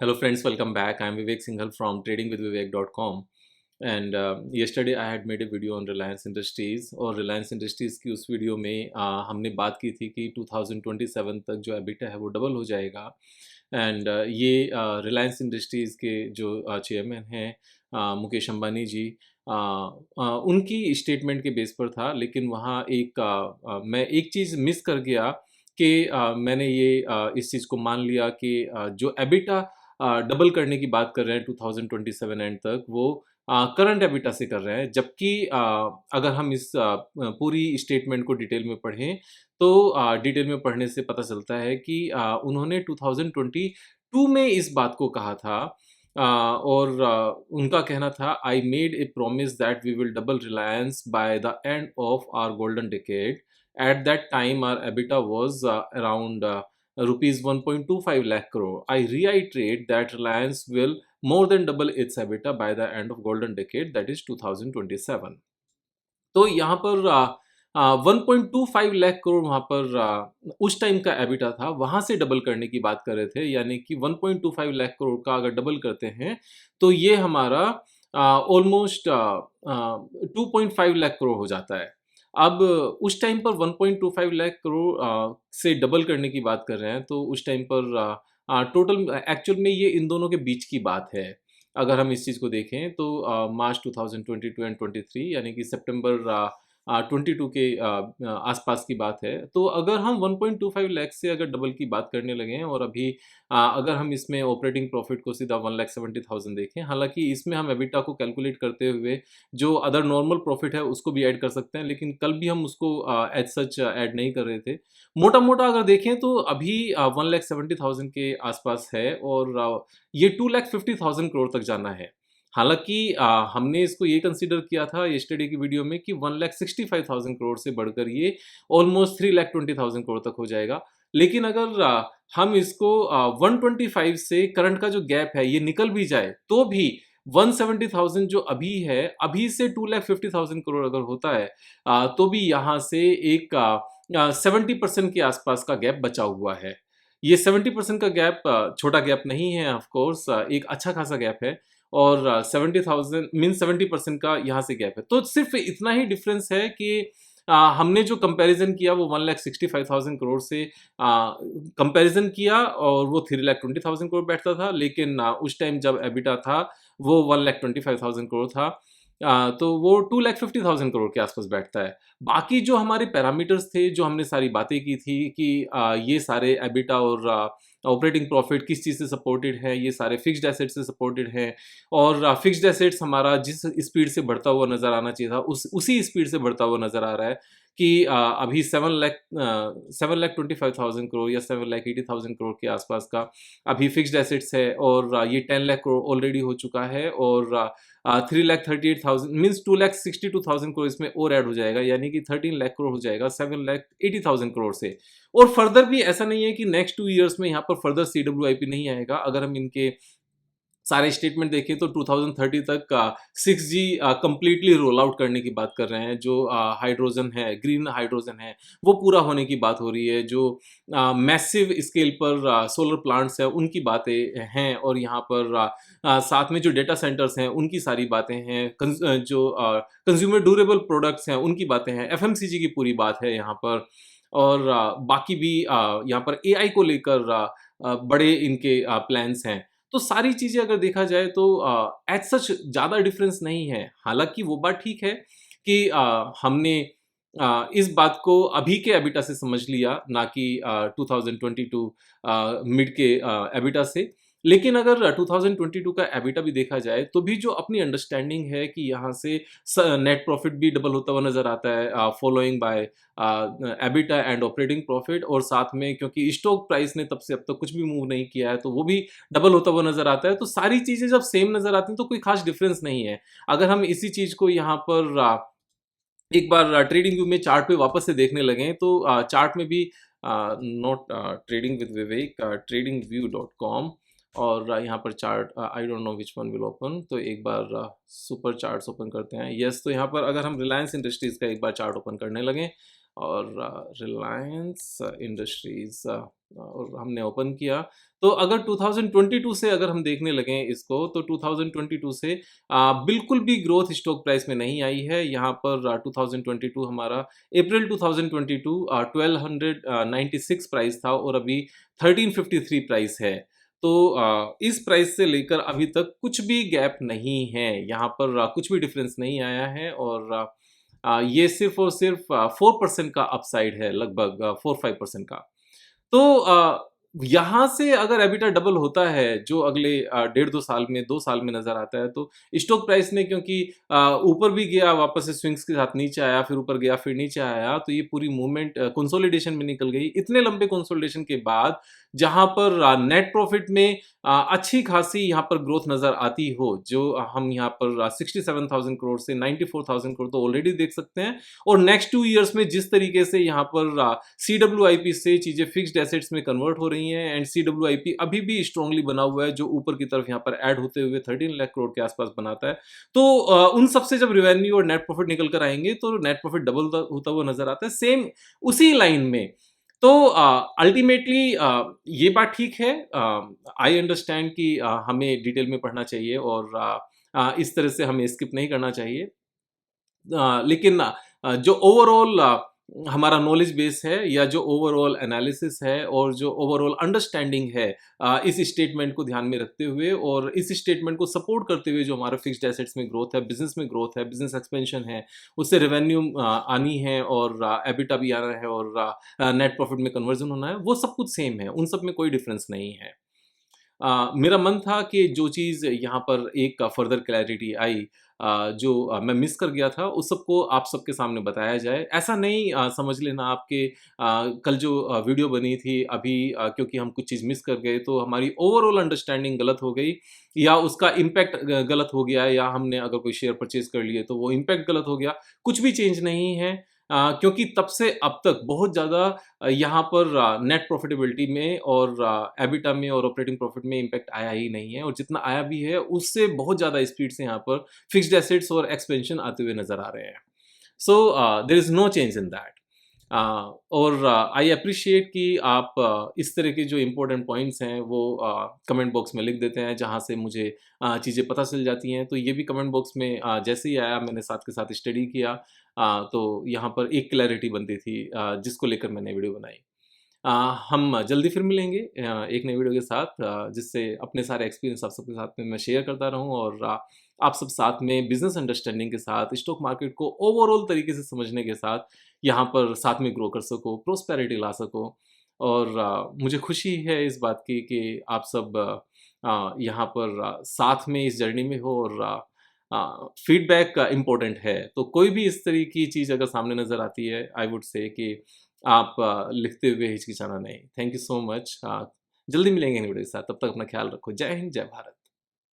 Hello friends, welcome back. I'm Vivek Singhal from tradingwithvivek.com. And yesterday I had made a video on Reliance Industries और Reliance Industries की उस video में हमने बात की थी कि 2027 तक जो EBITDA है वो डबल हो जाएगा। एंड ये रिलायंस इंडस्ट्रीज़ के जो चेयरमैन हैं मुकेश अंबानी जी, उनकी स्टेटमेंट के बेस पर था। लेकिन वहाँ मैं एक चीज़ मिस कर गया कि मैंने इस चीज़ को मान लिया कि जो एबिटा डबल करने की बात कर रहे हैं 2027 एंड तक, वो करंट एबिटा से कर रहे हैं। जबकि अगर हम इस पूरी स्टेटमेंट को डिटेल में पढ़ें तो डिटेल में पढ़ने से पता चलता है कि उन्होंने 2022 में इस बात को कहा था। और उनका कहना था, I made a promise that we will double Reliance by the end of our golden decade. At that time, our EBITDA was around rupees 1.25 lakh crore. I reiterate that Reliance will more than double its EBITDA by the end of golden decade, that is 2027. तो यहाँ पर 1.25 लाख करोड़ वहाँ पर उस time का EBITDA था, वहाँ से डबल करने की बात कर रहे थे। यानी कि 1.25 लाख करोड़ का अगर डबल करते हैं तो ये हमारा ऑलमोस्ट 2.5 लाख करोड़ हो जाता है। अब उस टाइम पर 1.25 लाख करोड़ से डबल करने की बात कर रहे हैं, तो उस टाइम पर टोटल एक्चुअल में ये इन दोनों के बीच की बात है। अगर हम इस चीज़ को देखें तो मार्च 2022 एंड 23 यानी कि सितंबर 22 के आसपास की बात है। तो अगर हम 1.25 लाख से अगर डबल की बात करने लगे हैं और अभी अगर हम इसमें ऑपरेटिंग प्रॉफिट को सीधा 1,70,000 देखें, हालांकि इसमें हम एबिटा को कैलकुलेट करते हुए जो अदर नॉर्मल प्रॉफिट है उसको भी ऐड कर सकते हैं, लेकिन कल भी हम उसको एज सच ऐड नहीं कर रहे थे। मोटा मोटा अगर देखें तो अभी 1,70,000 के आसपास है और ये 2,50,000 करोड़ तक जाना है। हालाँकि हमने इसको ये कंसीडर किया था यस्टरडे की वीडियो में कि 1,65,000 करोड़ से बढ़कर ये ऑलमोस्ट 3,20,000 करोड़ तक हो जाएगा। लेकिन अगर हम इसको 125 से करंट का जो गैप है ये निकल भी जाए, तो भी 170,000 जो अभी है, अभी से 2,50,000 करोड़ अगर होता है, तो भी यहाँ से एक 70% के आसपास का गैप बचा हुआ है। ये 70% का गैप छोटा गैप नहीं है, ऑफ कोर्स एक अच्छा खासा गैप है। और 70,000 मीन्स 70% का यहाँ से गैप है। तो सिर्फ इतना ही डिफरेंस है कि हमने जो कंपैरिजन किया वो 1,65,000 करोड़ से कंपैरिजन किया और वो 3,20,000 करोड़ बैठता था। लेकिन उस टाइम जब एबिटा था वो 1,25,000 करोड़ था। तो वो 2,50,000 करोड़ के आसपास बैठता है। बाकी जो हमारे पैरामीटर्स थे, जो हमने सारी बातें की थी कि ये सारे एबिटा और ऑपरेटिंग प्रॉफिट किस चीज़ से सपोर्टेड है, ये सारे फिक्स्ड एसेट से सपोर्टेड हैं। और फिक्स्ड एसेट्स हमारा जिस स्पीड से बढ़ता हुआ नज़र आना चाहिए था, उसी स्पीड से बढ़ता हुआ नज़र आ रहा है कि अभी 7,25,000 करोड़ या 7,80,000 करोड़ के आसपास का अभी फिक्स्ड एसेट्स है। और ये 10 लाख करोड़ ऑलरेडी हो चुका है और 3,38,000 मीन्स 2,62,000 करोड़ इसमें और ऐड हो जाएगा, यानी कि 13 लाख करोड़ हो जाएगा 7,80,000 करोड़ से। और फर्दर भी ऐसा नहीं है कि नेक्स्ट 2 इयर्स में यहाँ पर फर्दर सीडब्ल्यूआईपी नहीं आएगा। अगर हम इनके सारे स्टेटमेंट देखें तो 2030 तक 6G कंप्लीटली रोल आउट करने की बात कर रहे हैं। जो हाइड्रोजन है, ग्रीन हाइड्रोजन है, वो पूरा होने की बात हो रही है। जो मैसिव स्केल पर सोलर प्लांट्स हैं उनकी बातें हैं। और यहाँ पर साथ में जो डेटा सेंटर्स हैं उनकी सारी बातें हैं। जो कंज्यूमर ड्यूरेबल प्रोडक्ट्स हैं उनकी बातें हैं। एफएमसीजी की पूरी बात है यहाँ पर। और बाकी भी यहाँ पर एआई को लेकर बड़े इनके प्लान्स हैं। तो सारी चीज़ें अगर देखा जाए तो एज़ सच ज़्यादा डिफरेंस नहीं है। हालाँकि वो बात ठीक है कि हमने इस बात को अभी के एबिटा से समझ लिया, ना कि 2022 मिड के एबिटा से। लेकिन अगर 2022 का एबिटा भी देखा जाए तो भी जो अपनी अंडरस्टैंडिंग है कि यहाँ से नेट प्रॉफिट भी डबल होता हुआ नज़र आता है, following bye EBITDA and operating profit. और साथ में क्योंकि स्टॉक प्राइस ने तब से अब तक कुछ भी मूव नहीं किया है, तो वो भी डबल होता हुआ नज़र आता है। तो सारी चीज़ें जब सेम नज़र आती हैं तो कोई खास डिफरेंस नहीं है। अगर हम इसी चीज़ को यहाँ पर एक बार ट्रेडिंग व्यू में चार्ट पे वापस से देखने लगे तो चार्ट में भी not trading with Vivek, tradingview.com। और यहाँ पर chart I don't know which one will open. तो एक बार सुपर चार्ट्स ओपन करते हैं। यस, तो यहाँ पर अगर हम रिलायंस इंडस्ट्रीज़ का एक बार चार्ट ओपन करने लगे और रिलायंस इंडस्ट्रीज़ और हमने ओपन किया तो अगर 2022 से अगर हम देखने लगें इसको, तो 2022 से बिल्कुल भी ग्रोथ स्टॉक प्राइस में नहीं आई है। यहाँ पर 2022 हमारा अप्रैल 2022 1296 प्राइस था और अभी 1353 प्राइस है। तो इस प्राइस से लेकर अभी तक कुछ भी गैप नहीं है, यहाँ पर कुछ भी डिफरेंस नहीं आया है और ये सिर्फ और सिर्फ 4% का अपसाइड है, लगभग 4-5% का। तो यहाँ से अगर एबिटा डबल होता है जो अगले 1.5-2 साल में 2 साल में नज़र आता है, तो स्टॉक प्राइस ने क्योंकि ऊपर भी गया, वापस से स्विंग्स के साथ नीचे आया, फिर ऊपर गया, फिर नीचे आया, तो ये पूरी मूवमेंट कंसोलिडेशन में निकल गई। इतने लंबे कंसोलिडेशन के बाद जहाँ पर नेट प्रॉफिट में अच्छी खासी यहाँ पर ग्रोथ नज़र आती हो, जो हम यहाँ पर 67,000 करोड़ से 94,000 करोड़ तो ऑलरेडी देख सकते हैं। और नेक्स्ट 2 ईयर्स में जिस तरीके से यहाँ पर CWIP से चीज़ें फिक्स्ड एसेट्स में कन्वर्ट हो रही हैं, एंड CWIP अभी भी स्ट्रांगली बना हुआ है, जो ऊपर की तरफ यहाँ पर ऐड होते हुए 13 लाख करोड़ के आसपास बनाता है। तो उन सबसे जब रेवेन्यू और नेट प्रॉफिट निकल कर आएंगे तो नेट प्रॉफिट डबल होता हुआ नजर आता है, सेम उसी लाइन में। तो अल्टीमेटली ये बात ठीक है, आई अंडरस्टैंड कि हमें डिटेल में पढ़ना चाहिए और इस तरह से हमें स्किप नहीं करना चाहिए। लेकिन जो ओवरऑल हमारा नॉलेज बेस है, या जो ओवरऑल एनालिसिस है और जो ओवरऑल अंडरस्टैंडिंग है इस स्टेटमेंट को ध्यान में रखते हुए और इस स्टेटमेंट को सपोर्ट करते हुए, जो हमारा फिक्स्ड एसेट्स में ग्रोथ है, बिजनेस में ग्रोथ है, बिजनेस एक्सपेंशन है, उससे रेवेन्यू आनी है और एबिटा भी आना है और नेट प्रॉफिट में कन्वर्जन होना है, वो सब कुछ सेम है, उन सब में कोई डिफरेंस नहीं है। मेरा मन था कि जो चीज़ यहाँ पर एक फर्दर क्लैरिटी आई, जो मैं मिस कर गया था, उस सबको आप सबके सामने बताया जाए। ऐसा नहीं समझ लेना आपके कल जो वीडियो बनी थी अभी, क्योंकि हम कुछ चीज़ मिस कर गए तो हमारी ओवरऑल अंडरस्टैंडिंग गलत हो गई, या उसका इम्पैक्ट गलत हो गया, या हमने अगर कोई शेयर परचेज कर लिए तो वो इम्पैक्ट गलत हो गया। कुछ भी चेंज नहीं है, क्योंकि तब से अब तक बहुत ज़्यादा यहाँ पर नेट प्रॉफिटेबिलिटी में और एबिटा में और ऑपरेटिंग प्रॉफिट में इम्पैक्ट आया ही नहीं है, और जितना आया भी है उससे बहुत ज़्यादा स्पीड से यहाँ पर फिक्स्ड एसेट्स और एक्सपेंशन आते हुए नज़र आ रहे हैं। So there is no change in that. और आई अप्रिशिएट कि आप इस तरह के जो इम्पोर्टेंट पॉइंट्स हैं वो कमेंट बॉक्स में लिख देते हैं, जहाँ से मुझे चीज़ें पता चल जाती हैं। तो ये भी कमेंट बॉक्स में जैसे ही आया, मैंने साथ के साथ स्टडी किया, तो यहाँ पर एक क्लैरिटी बनती थी जिसको लेकर मैंने वीडियो बनाई। हम जल्दी फिर मिलेंगे एक नई वीडियो के साथ, जिससे अपने सारे एक्सपीरियंस आप सबके साथ में मैं शेयर करता रहूं और आप सब साथ में बिजनेस अंडरस्टैंडिंग के साथ स्टॉक मार्केट को ओवरऑल तरीके से समझने के साथ यहाँ पर साथ में ग्रो कर सको, प्रोस्पेरिटी ला सको। और मुझे खुशी है इस बात की कि आप सब यहाँ पर साथ में इस जर्नी में हो, और फीडबैक इम्पोर्टेंट है। तो कोई भी इस तरह की चीज़ अगर सामने नज़र आती है, आई वुड से कि आप लिखते हुए हिचकिचाना नहीं। Thank you so much. जल्दी मिलेंगे वीडियो के साथ, तब तक अपना ख्याल रखो। जय हिंद, जय भारत।